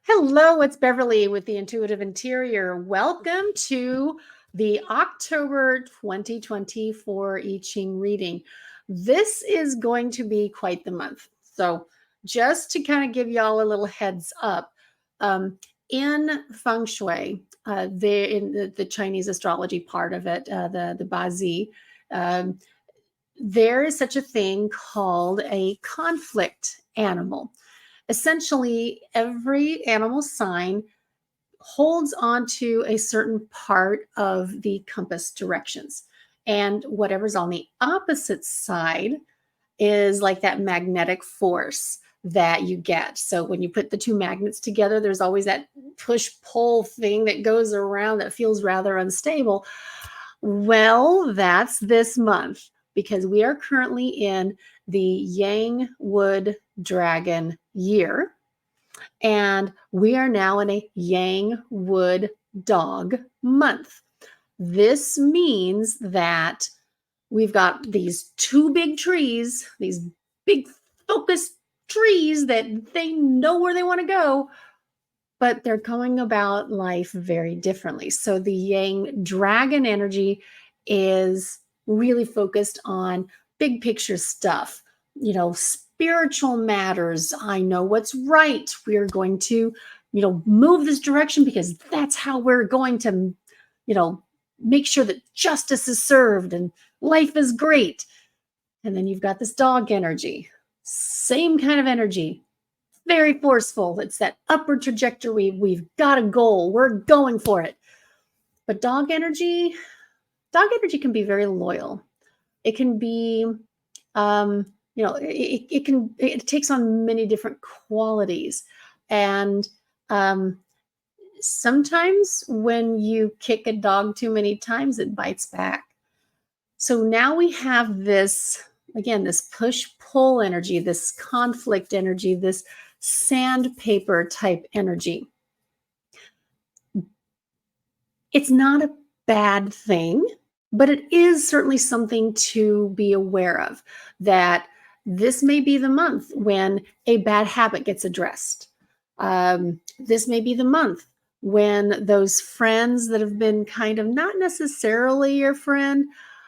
Hello, it's Beverly with the Intuitive Interior. Welcome to the October 2024 I Ching reading. This is going to be quite the month. So, just to kind of give y'all a little heads up, in feng shui, in the Chinese astrology part of it, the Bazi, um, there is such a thing called a conflict animal. Essentially, every animal sign holds onto a certain part of the compass directions. And whatever's on the opposite side is like that magnetic force that you get. So when you put the two magnets together, there's always that push pull thing that goes around that feels rather unstable. Well, that's this month because we are currently in the Yang Wood Dragon year. And we are now in a Yang Wood Dog month. This means that we've got these two big trees, these big focused trees that they know where they want to go, but they're going about life very differently. So the Yang dragon energy is really focused on big picture stuff, spiritual matters. I know what's right. We're going to, move this direction because that's how we're going to, make sure that justice is served and life is great. And then you've got this dog energy, same kind of energy, very forceful. It's that upward trajectory. We've got a goal. We're going for it. But dog energy can be very loyal. It can be, it takes on many different qualities. And sometimes when you kick a dog too many times, it bites back. So now we have this, again, this push-pull energy, this conflict energy, this sandpaper type energy. It's not a bad thing, but it is certainly something to be aware of, that this may be the month when a bad habit gets addressed. This may be the month when those friends that have been kind of not necessarily your friend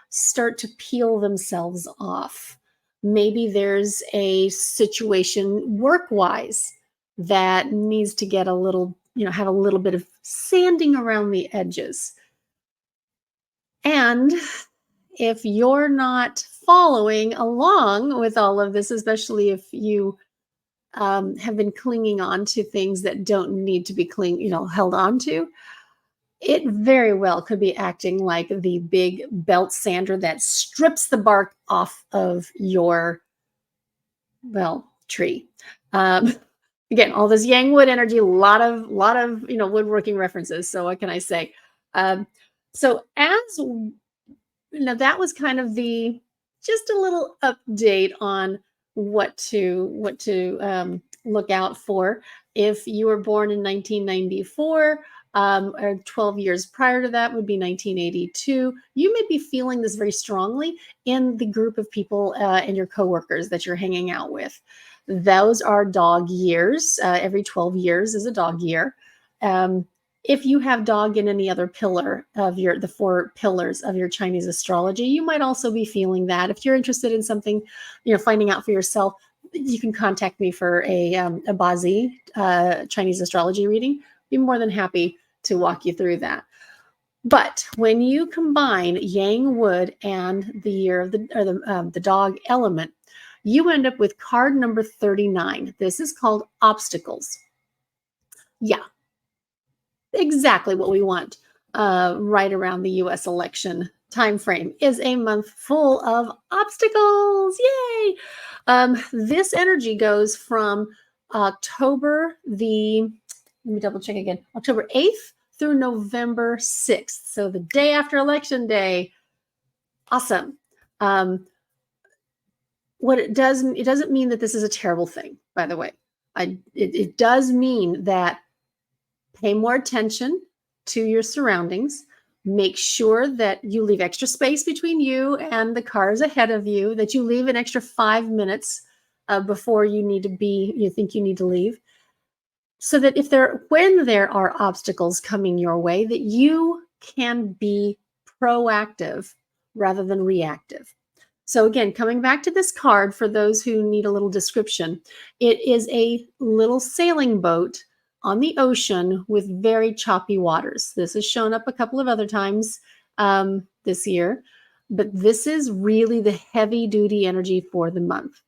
start to peel themselves off. Maybe there's a situation work-wise that needs to get a little, have a little bit of sanding around the edges. And if you're not following along with all of this, especially if you have been clinging on to things that don't need to be held on to, it very well could be acting like the big belt sander that strips the bark off of your, tree. Again, all this Yang wood energy, a lot of woodworking references. So what can I say? So as that was kind of just a little update on what to look out for if you were born in 1994. Or 12 years prior to that would be 1982. You may be feeling this very strongly in the group of people and your coworkers that you're hanging out with. Those are dog years. Every 12 years is a dog year. If you have dog in any other pillar of the four pillars of your Chinese astrology, you might also be feeling that. If you're interested in something, finding out for yourself, you can contact me for a Bazi Chinese astrology reading. Be more than happy to walk you through that. But when you combine Yang wood and the year of the dog element, you end up with card number 39. This is called obstacles. Yeah, exactly what we want right around the US election time frame is a month full of obstacles. Yay! This energy goes from October let me double check again, October 8th through November 6th. So the day after election day. Awesome. What it doesn't mean that this is a terrible thing, by the way. It does mean that pay more attention to your surroundings. Make sure that you leave extra space between you and the cars ahead of you, that you leave an extra 5 minutes before you think you need to leave. so that when there are obstacles coming your way, that you can be proactive rather than reactive. So again, coming back to this card for those who need a little description, it is a little sailing boat on the ocean with very choppy waters. This has shown up a couple of other times this year, but this is really the heavy duty energy for the month.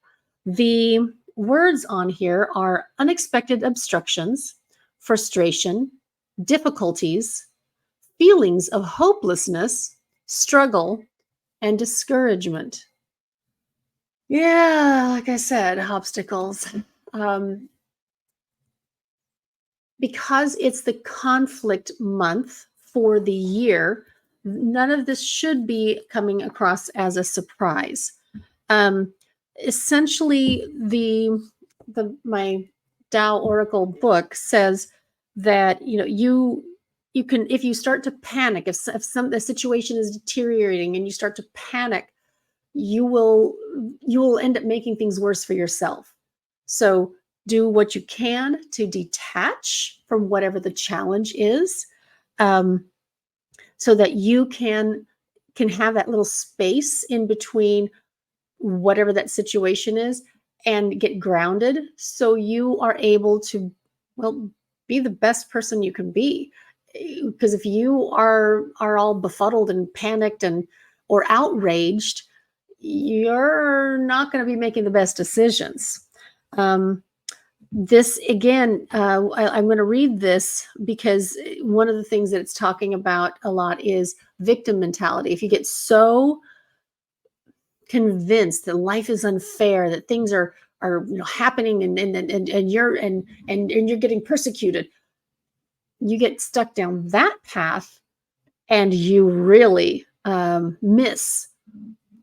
The words on here are unexpected obstructions, frustration, difficulties, feelings of hopelessness, struggle, and discouragement. Yeah, like I said, obstacles. Um, because it's the conflict month for the year, none of this should be coming across as a surprise. Um, Essentially, my Tao Oracle book says that you can, if you start to panic, if the situation is deteriorating and you start to panic, you will end up making things worse for yourself. So do what you can to detach from whatever the challenge is, um, so that you can have that little space in between whatever that situation is and get grounded so you are able to, well, be the best person you can be. Because if you are all befuddled and panicked and or outraged, you're not going to be making the best decisions. This again, I'm going to read this because one of the things that it's talking about a lot is victim mentality. If you get so convinced that life is unfair, that things are happening and you're getting persecuted, you get stuck down that path and you really miss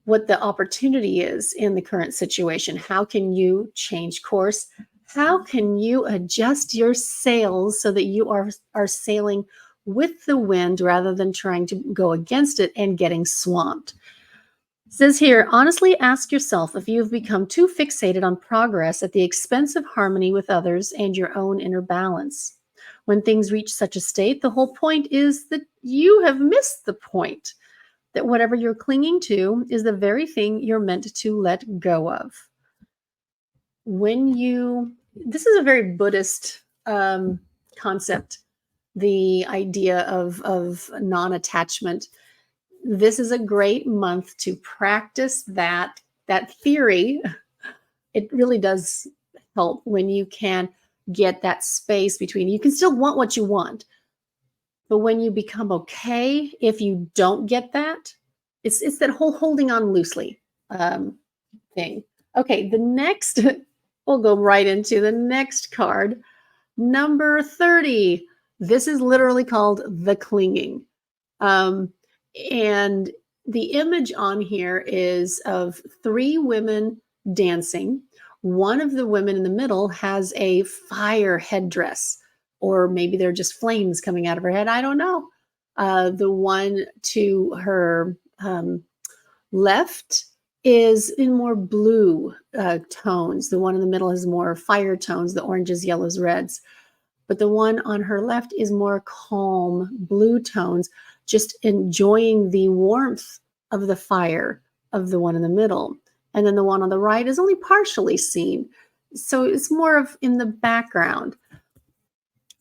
what the opportunity is in the current situation. How can you change course? How can you adjust your sails so that you are sailing with the wind rather than trying to go against it and getting swamped? It says here, honestly ask yourself if you've become too fixated on progress at the expense of harmony with others and your own inner balance. When things reach such a state, the whole point is that you have missed the point, that whatever you're clinging to is the very thing you're meant to let go of. This is a very Buddhist concept, the idea of non-attachment. This is a great month to practice that theory. It really does help when you can get that space between, you can still want what you want, but when you become okay if you don't get that, it's that whole holding on loosely thing. Okay, the next, we'll go right into the next card, number 30. This is literally called the clinging. And the image on here is of three women dancing. One of the women in the middle has a fire headdress, or maybe they're just flames coming out of her head. I don't know. The one to her left is in more blue tones. The one in the middle has more fire tones, the oranges, yellows, reds. But the one on her left is more calm blue tones, just enjoying the warmth of the fire of the one in the middle. And then the one on the right is only partially seen. So it's more of in the background.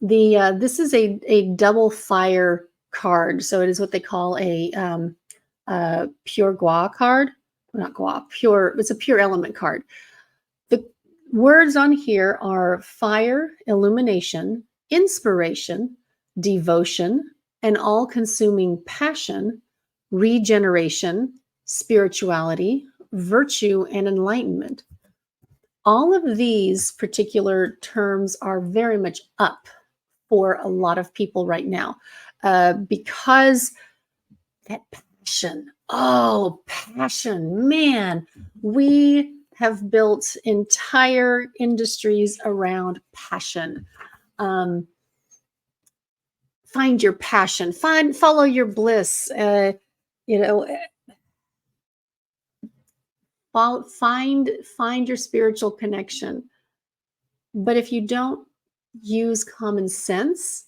This is a double fire card. So it is what they call a pure gua card. Not gua, pure, it's a pure element card. The words on here are fire, illumination, inspiration, devotion, an all-consuming passion, regeneration, spirituality, virtue, and enlightenment. All of these particular terms are very much up for a lot of people right now, because that passion, oh, passion, man, we have built entire industries around passion. Find your passion, follow your bliss, you know, find your spiritual connection. But if you don't use common sense.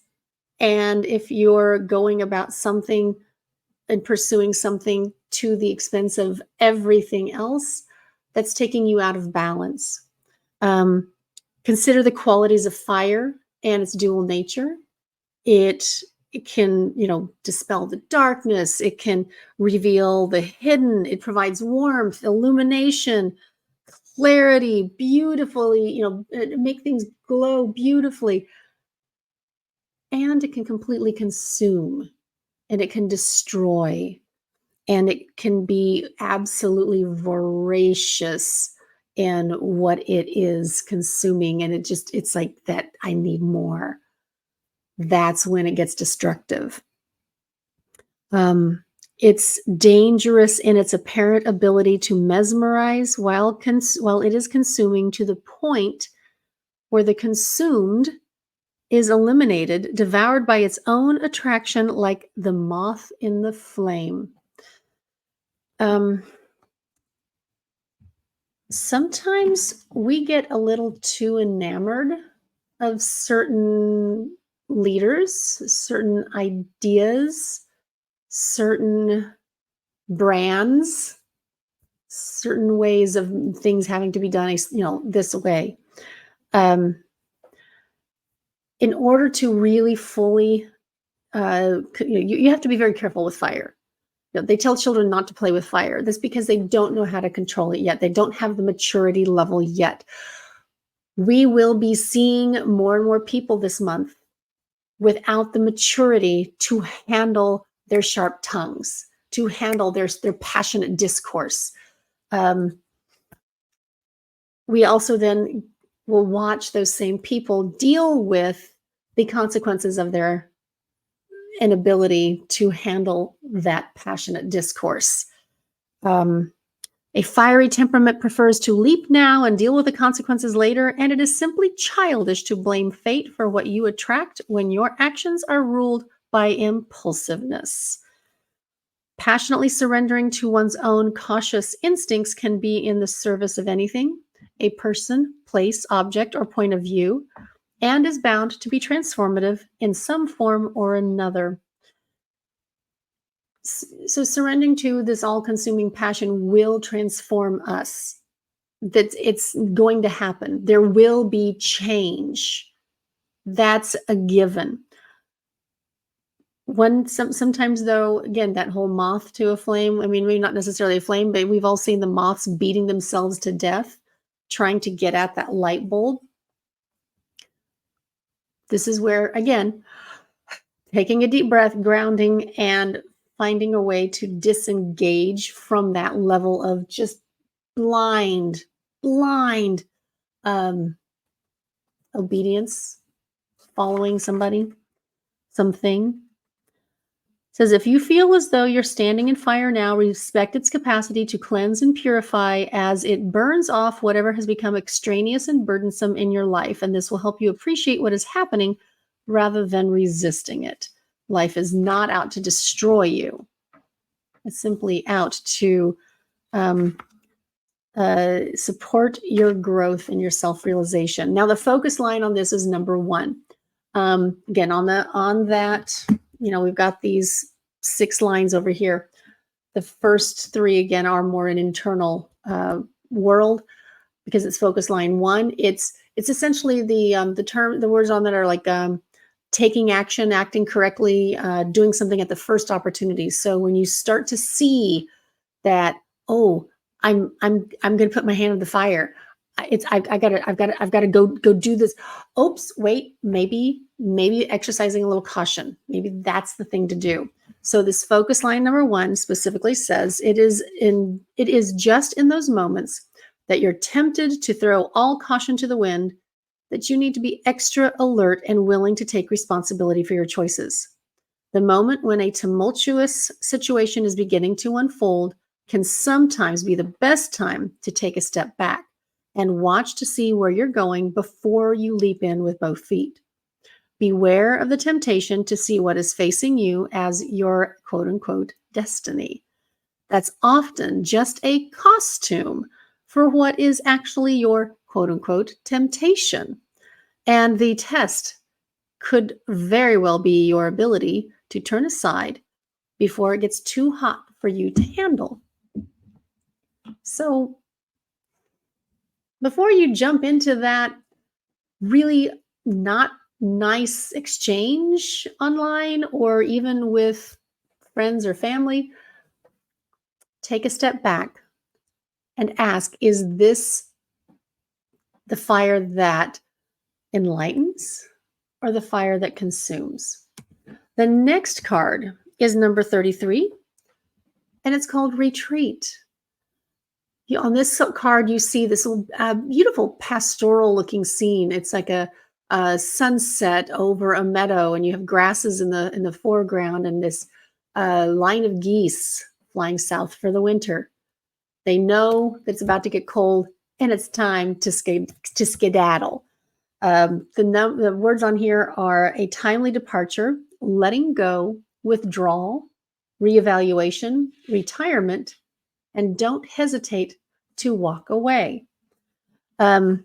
And if you're going about something and pursuing something to the expense of everything else, that's taking you out of balance. Um, Consider the qualities of fire and its dual nature. It it can, dispel the darkness. It can reveal the hidden. It provides warmth, illumination, clarity, beautifully, make things glow beautifully. And it can completely consume, and it can destroy, and it can be absolutely voracious in what it is consuming. And it's like that, I need more. That's when it gets destructive. Um, it's dangerous in its apparent ability to mesmerize while it is consuming, to the point where the consumed is eliminated, devoured by its own attraction, like the moth in the flame. Um, Sometimes we get a little too enamored of certain leaders, certain ideas, certain brands, certain ways of things having to be done, this way. Um, in order to really fully, you have to be very careful with fire. They tell children not to play with fire. That's because they don't know how to control it yet. They don't have the maturity level yet. We will be seeing more and more people this month without the maturity to handle their sharp tongues, to handle their passionate discourse. We also then will watch those same people deal with the consequences of their inability to handle that passionate discourse. A fiery temperament prefers to leap now and deal with the consequences later, and it is simply childish to blame fate for what you attract when your actions are ruled by impulsiveness. Passionately surrendering to one's own cautious instincts can be in the service of anything, a person, place, object, or point of view, and is bound to be transformative in some form or another. So surrendering to this all-consuming passion will transform us. That it's going to happen. There will be change. That's a given. Sometimes though, again, that whole moth to a flame, I mean, maybe not necessarily a flame, but we've all seen the moths beating themselves to death, trying to get at that light bulb. This is where, again, taking a deep breath, grounding, and finding a way to disengage from that level of just blind obedience, following somebody, something. Says, if you feel as though you're standing in fire now, respect its capacity to cleanse and purify as it burns off whatever has become extraneous and burdensome in your life. And this will help you appreciate what is happening rather than resisting it. Life is not out to destroy you. It's simply out to support your growth and your self-realization. Now, the focus line on this is number 1. Again, on that, we've got these 6 lines over here. The first 3, again, are more an internal world, because it's focus line 1. It's essentially the words on that are like taking action, acting correctly, doing something at the first opportunity. So when you start to see that, oh, I'm going to put my hand on the fire. I've got to go do this. Oops, wait, maybe exercising a little caution. Maybe that's the thing to do. So this focus line number 1 specifically says it is just in those moments that you're tempted to throw all caution to the wind that you need to be extra alert and willing to take responsibility for your choices. The moment when a tumultuous situation is beginning to unfold can sometimes be the best time to take a step back and watch to see where you're going before you leap in with both feet. Beware of the temptation to see what is facing you as your quote-unquote destiny. That's often just a costume for what is actually your quote-unquote temptation. And the test could very well be your ability to turn aside before it gets too hot for you to handle. So before you jump into that really not nice exchange online or even with friends or family, take a step back and ask, is this the fire that enlightens or the fire that consumes? The next card is number 33, and it's called Retreat. On this card, you see this beautiful pastoral looking scene. It's like a sunset over a meadow, and you have grasses in the foreground, and this line of geese flying south for the winter. They know that it's about to get cold, and it's time to skedaddle. The words on here are a timely departure, letting go, withdrawal, reevaluation, retirement, and don't hesitate to walk away. Okay,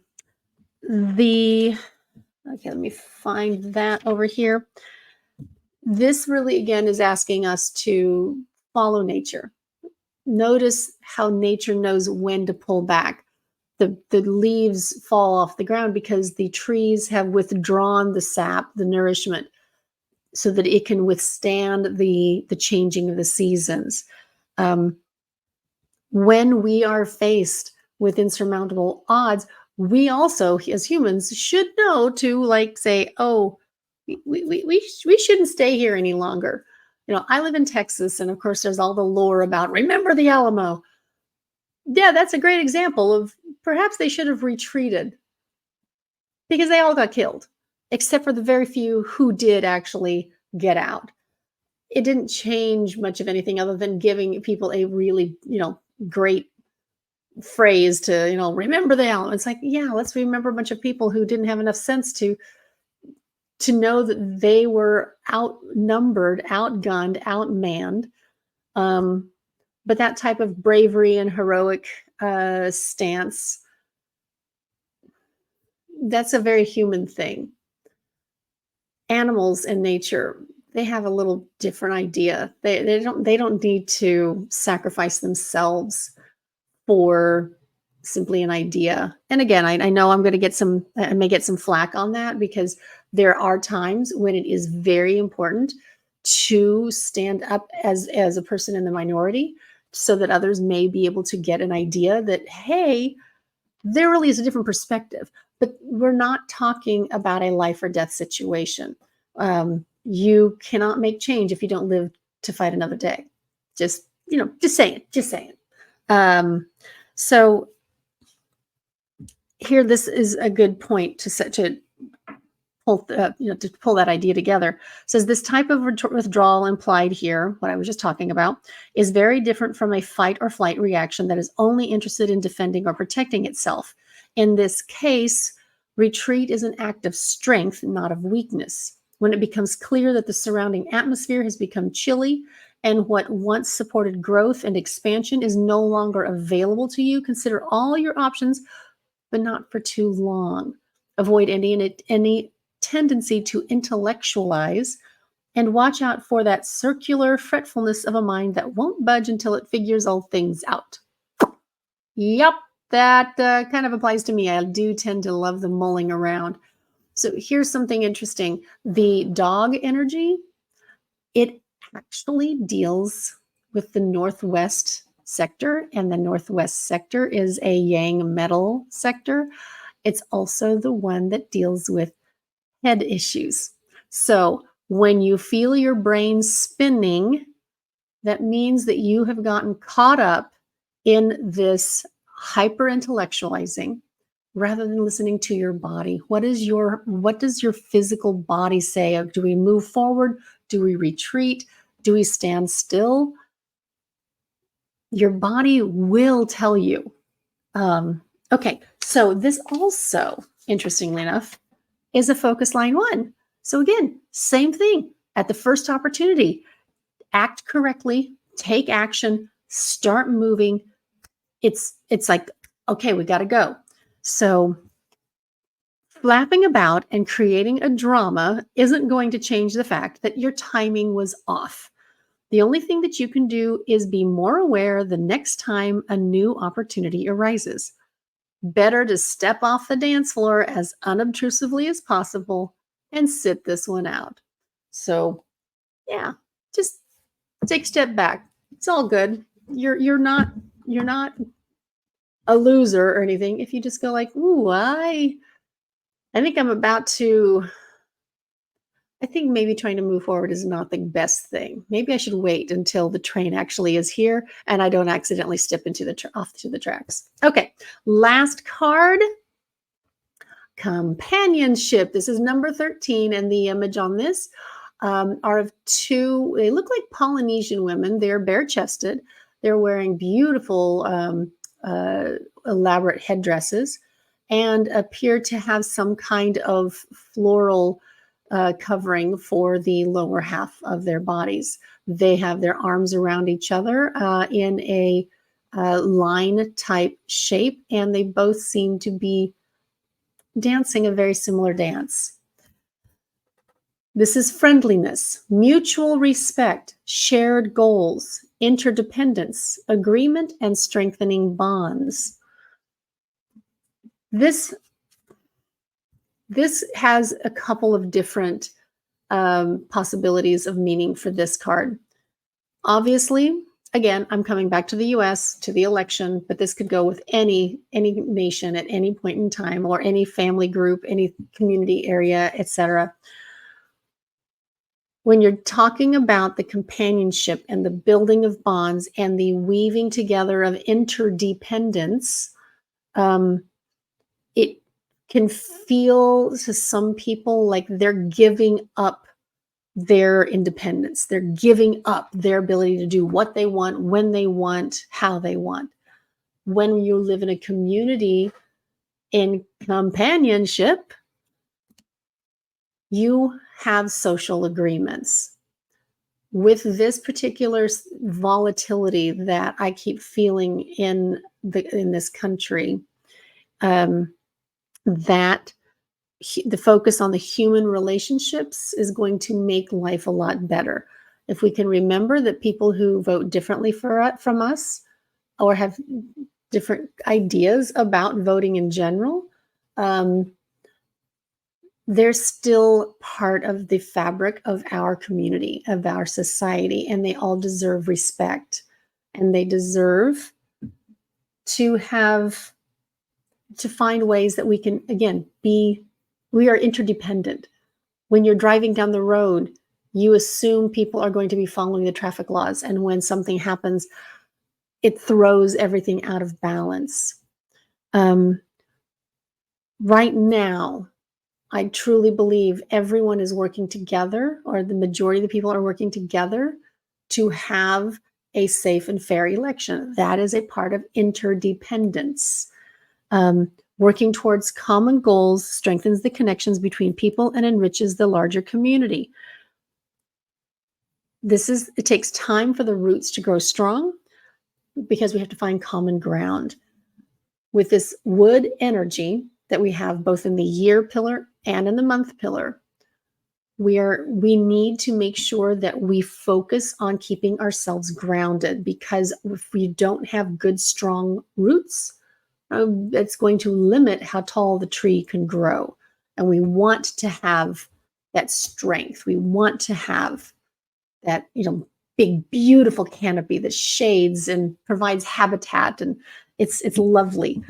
let me find that over here. This really, again, is asking us to follow nature. Notice how nature knows when to pull back. The leaves fall off the ground because the trees have withdrawn the sap, the nourishment, so that it can withstand the changing of the seasons. When we are faced with insurmountable odds, we also, as humans, should know to like say, oh, we shouldn't stay here any longer. I live in Texas, and of course there's all the lore about remember the Alamo. Yeah, that's a great example of perhaps they should have retreated because they all got killed, except for the very few who did actually get out. It didn't change much of anything other than giving people a really, great phrase to, remember the Alamo. It's like, yeah, let's remember a bunch of people who didn't have enough sense to know that they were outnumbered, outgunned, outmanned. But that type of bravery and heroic stance, that's a very human thing. Animals in nature, they have a little different idea. They don't need to sacrifice themselves for simply an idea. And again, I know I may get some flack on that because there are times when it is very important to stand up as a person in the minority so that others may be able to get an idea that, hey, there really is a different perspective. But we're not talking about a life or death situation. You cannot make change if you don't live to fight another day. Just saying. So here, this is a good point to pull that idea together. It says this type of withdrawal implied here, what I was just talking about, is very different from a fight or flight reaction that is only interested in defending or protecting itself. In this case, retreat is an act of strength, not of weakness. When it becomes clear that the surrounding atmosphere has become chilly and what once supported growth and expansion is no longer available to you, consider all your options, but not for too long. Avoid any tendency to intellectualize, and watch out for that circular fretfulness of a mind that won't budge until it figures all things out. Yep, that kind of applies to me. I do tend to love the mulling around. So here's something interesting. The dog energy, it actually deals with the northwest sector, and the northwest sector is a yang metal sector. It's also the one that deals with head issues. So when you feel your brain spinning, that means that you have gotten caught up in this hyper intellectualizing rather than listening to your body. What does your physical body say? Do we move forward? Do we retreat? Do we stand still? Your body will tell you. Okay, so this also, interestingly enough, is a focus line 1. So again, same thing. At the first opportunity, act correctly, take action, start moving. It's like, okay, we got to go. So Flapping about and creating a drama isn't going to change the fact that your timing was off. The only thing that you can do is be more aware the next time a new opportunity arises. Better to step off the dance floor as unobtrusively as possible and sit this one out. So, yeah, just take a step back. It's all good. You're not a loser or anything if you just go like, "Ooh, I think I'm about to I think maybe trying to move forward is not the best thing. Maybe I should wait until the train actually is here and I don't accidentally step into off to the tracks." Okay, last card, Companionship. This is number 13, and the image on this are of two, they look like Polynesian women. They're bare chested. They're wearing beautiful, elaborate headdresses and appear to have some kind of floral covering for the lower half of their bodies. They have their arms around each other in a line type shape, and they both seem to be dancing a very similar dance. This is friendliness, mutual respect, shared goals, interdependence, agreement, and strengthening bonds. This has a couple of different possibilities of meaning for this card. Obviously, again, I'm coming back to the US, to the election, but this could go with any nation at any point in time, or any family group, any community area, etc. When you're talking about the companionship and the building of bonds and the weaving together of interdependence, it can feel to some people like they're giving up their independence. They're giving up their ability to do what they want, when they want, how they want. When you live in a community in companionship, you have social agreements. With this particular volatility that I keep feeling in this country, that the focus on the human relationships is going to make life a lot better. If we can remember that people who vote differently from us or have different ideas about voting in general, they're still part of the fabric of our community, of our society, and they all deserve respect. And they deserve to find ways that we can, again, we are interdependent. When you're driving down the road, you assume people are going to be following the traffic laws. And when something happens, it throws everything out of balance. Right now, I truly believe everyone is working together, or the majority of the people are working together to have a safe and fair election. That is a part of interdependence. Working towards common goals strengthens the connections between people and enriches the larger community. It takes time for the roots to grow strong because we have to find common ground. With this wood energy that we have both in the year pillar and in the month pillar, we need to make sure that we focus on keeping ourselves grounded, because if we don't have good, strong roots, it's going to limit how tall the tree can grow. And we want to have that strength. We want to have that, big, beautiful canopy that shades and provides habitat, and it's lovely.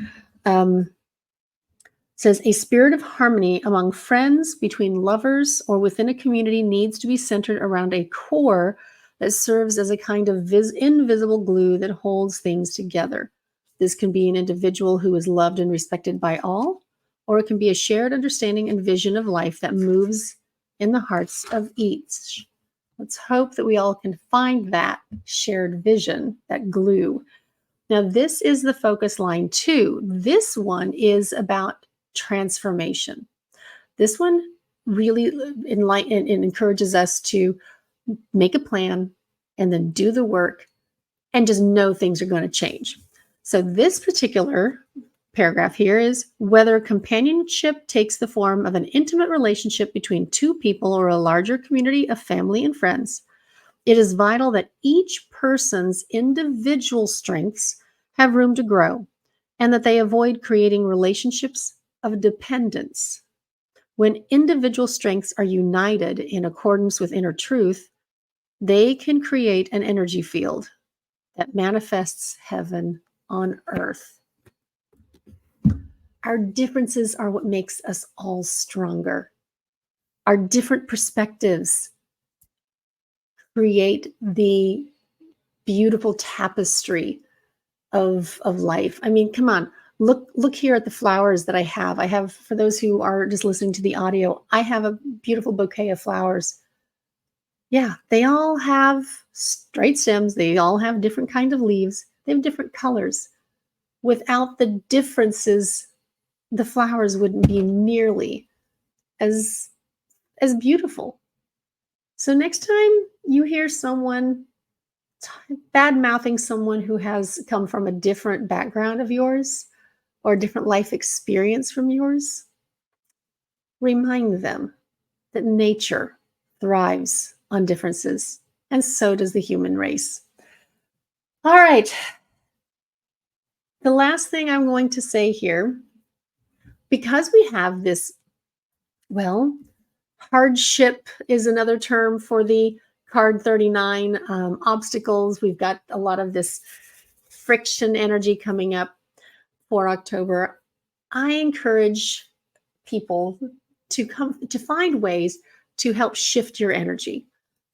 Says a spirit of harmony among friends, between lovers, or within a community needs to be centered around a core that serves as a kind of invisible glue that holds things together. This can be an individual who is loved and respected by all, or it can be a shared understanding and vision of life that moves in the hearts of each. Let's hope that we all can find that shared vision, that glue. Now, this is the focus line 2. This one is about transformation. This one really encourages us to make a plan and then do the work and just know things are going to change. So this particular paragraph here is whether companionship takes the form of an intimate relationship between two people or a larger community of family and friends. It is vital that each person's individual strengths have room to grow and that they avoid creating relationships of dependence. When individual strengths are united in accordance with inner truth, they can create an energy field that manifests heaven on earth. Our differences are what makes us all stronger. Our different perspectives create the beautiful tapestry of life. I mean, come on. Look here at the flowers that I have. I have, for those who are just listening to the audio, I have a beautiful bouquet of flowers. Yeah, they all have straight stems. They all have different kind of leaves. They have different colors. Without the differences, the flowers wouldn't be nearly as beautiful. So next time you hear someone bad mouthing someone who has come from a different background of yours or a different life experience from yours, remind them that nature thrives on differences, and so does the human race. All right. The last thing I'm going to say here, because we have this, well, hardship is another term for the card 39, obstacles. We've got a lot of this friction energy coming up for October. I encourage people to find ways to help shift your energy,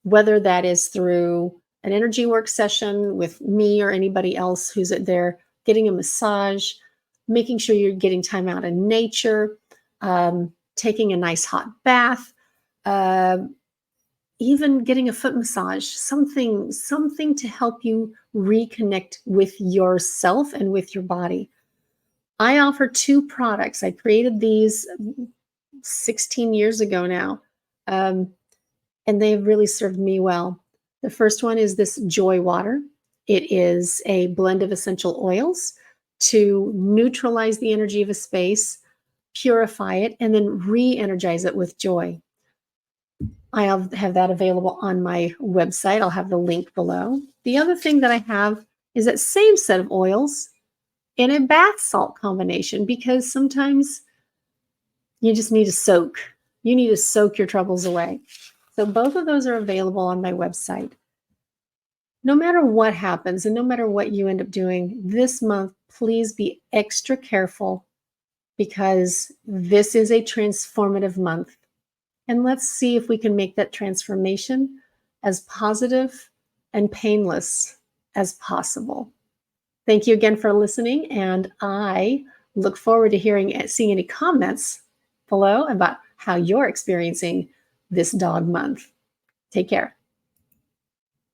whether that is through an energy work session with me or anybody else who's there, getting a massage, making sure you're getting time out in nature, taking a nice hot bath, even getting a foot massage, something to help you reconnect with yourself and with your body. I offer two products. I created these 16 years ago now, and they've really served me well. The first one is this Joy Water. It is a blend of essential oils to neutralize the energy of a space, purify it, and then re-energize it with joy. I have that available on my website. I'll have the link below. The other thing that I have is that same set of oils in a bath salt combination, because sometimes you just need to soak. You need to soak your troubles away. So both of those are available on my website. No matter what happens and no matter what you end up doing this month, please be extra careful, because this is a transformative month. And let's see if we can make that transformation as positive and painless as possible. Thank you again for listening, and I look forward to seeing any comments below about how you're experiencing this dog month. Take care.